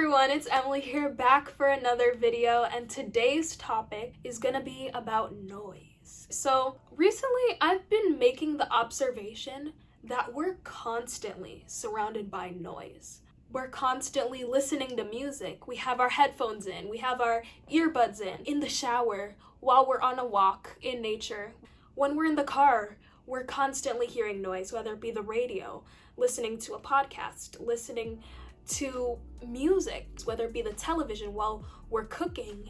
everyone, it's Emily here, back for another video, and today's topic is gonna be about noise. So recently I've been making the observation that we're constantly surrounded by noise. We're constantly listening to music. We have our headphones in, we have our earbuds in the shower, while we're on a walk in nature. When we're in the car, we're constantly hearing noise, whether it be the radio, listening to a podcast, listening to music, whether it be the television while we're cooking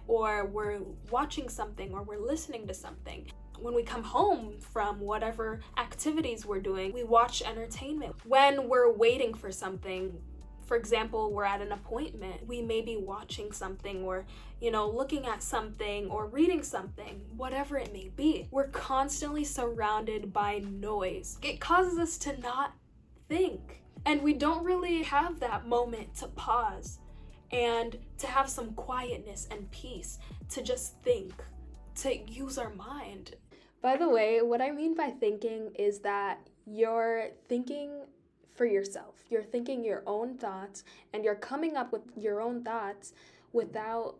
or we're watching something or we're listening to something. When we come home from whatever activities we're doing, we watch entertainment. When we're waiting for something, for example, we're at an appointment, we may be watching something or, looking at something or reading something, whatever it may be. We're constantly surrounded by noise. It causes us to not think. And we don't really have that moment to pause and to have some quietness and peace, to just think, to use our mind. By the way, what I mean by thinking is that you're thinking for yourself. You're thinking your own thoughts and you're coming up with your own thoughts without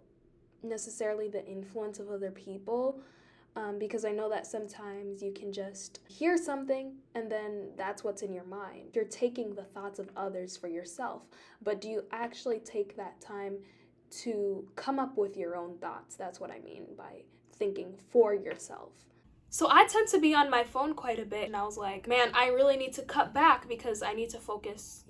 necessarily the influence of other people. Because I know that sometimes you can just hear something and then that's what's in your mind. You're taking the thoughts of others for yourself, but do you actually take that time to come up with your own thoughts? That's what I mean by thinking for yourself. So I tend to be on my phone quite a bit, and I was like, man, I really need to cut back because I need to focus,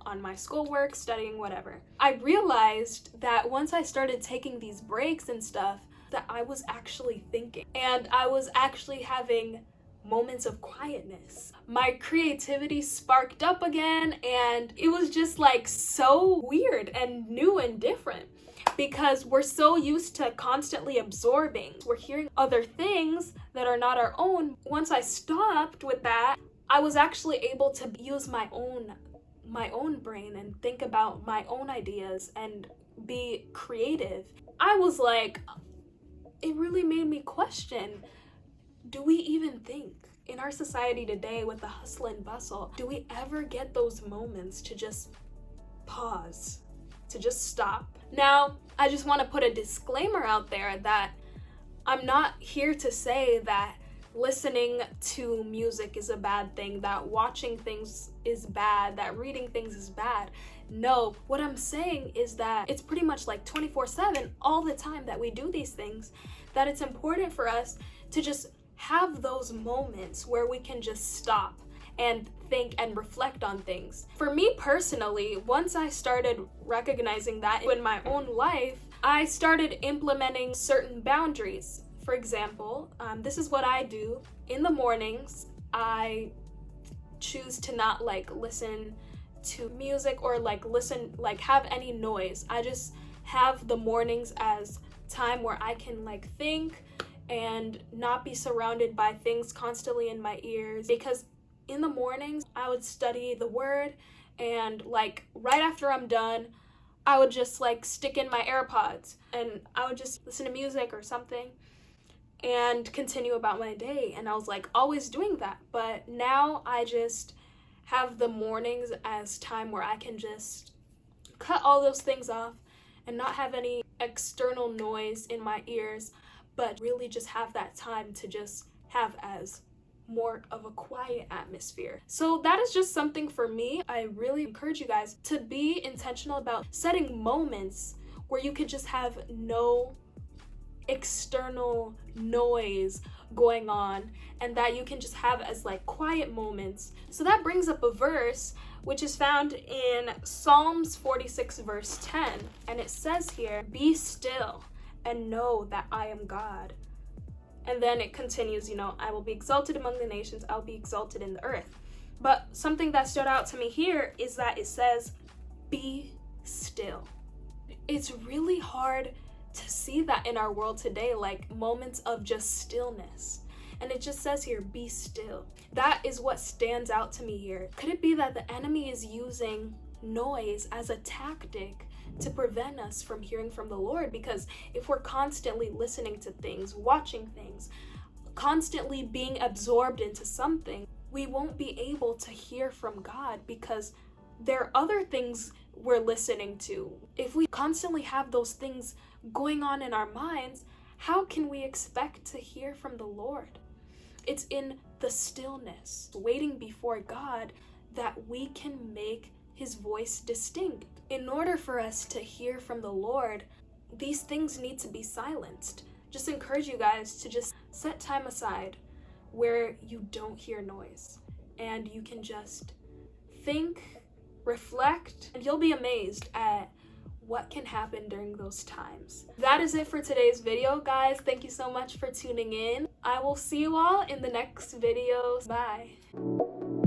on my schoolwork, studying, whatever. I realized that once I started taking these breaks and stuff, that I was actually thinking and I was actually having moments of quietness. My creativity sparked up again, and it was just like so weird and new and different because we're so used to constantly absorbing. We're hearing other things that are not our own. Once I stopped with that, I was actually able to use my own brain and think about my own ideas and be creative. I was like, it really made me question, do we even think? In our society today with the hustle and bustle, do we ever get those moments to just pause, to just stop? Now, I just want to put a disclaimer out there that I'm not here to say that listening to music is a bad thing, that watching things is bad, that reading things is bad. No, what I'm saying is that it's pretty much like 24/7 all the time that we do these things, that it's important for us to just have those moments where we can just stop and think and reflect on things. For me personally, once I started recognizing that in my own life, I started implementing certain boundaries. For example, this is what I do. In the mornings, I choose to not listen to music or have any noise. I just have the mornings as time where I can think and not be surrounded by things constantly in my ears, because in the mornings I would study the word, and right after I'm done, I would just stick in my AirPods and I would just listen to music or something and continue about my day. And I was always doing that, but now I just have the mornings as time where I can just cut all those things off and not have any external noise in my ears, but really just have that time to just have as more of a quiet atmosphere. So that is just something for me. I really encourage you guys to be intentional about setting moments where you could just have no external noise going on, and that you can just have as quiet moments. So that brings up a verse which is found in Psalms 46 verse 10, and it says here, "Be still and know that I am God." And then it continues, "I will be exalted among the nations, I'll be exalted in the earth." But something that stood out to me here is that it says, "Be still." It's really hard to see that in our world today, moments of just stillness. And it just says here, "Be still." That is what stands out to me here. Could it be that the enemy is using noise as a tactic to prevent us from hearing from the Lord? Because if we're constantly listening to things, watching things, constantly being absorbed into something, we won't be able to hear from God, because there are other things we're listening to. If we constantly have those things going on in our minds, how can we expect to hear from the Lord? It's in the stillness, waiting before God, that we can make his voice distinct. In order for us to hear from the Lord, these things need to be silenced. Just encourage you guys to just set time aside where you don't hear noise, and you can just think, reflect, and you'll be amazed at what can happen during those times. That is it for today's video, guys. Thank you so much for tuning in. I will see you all in the next video. Bye.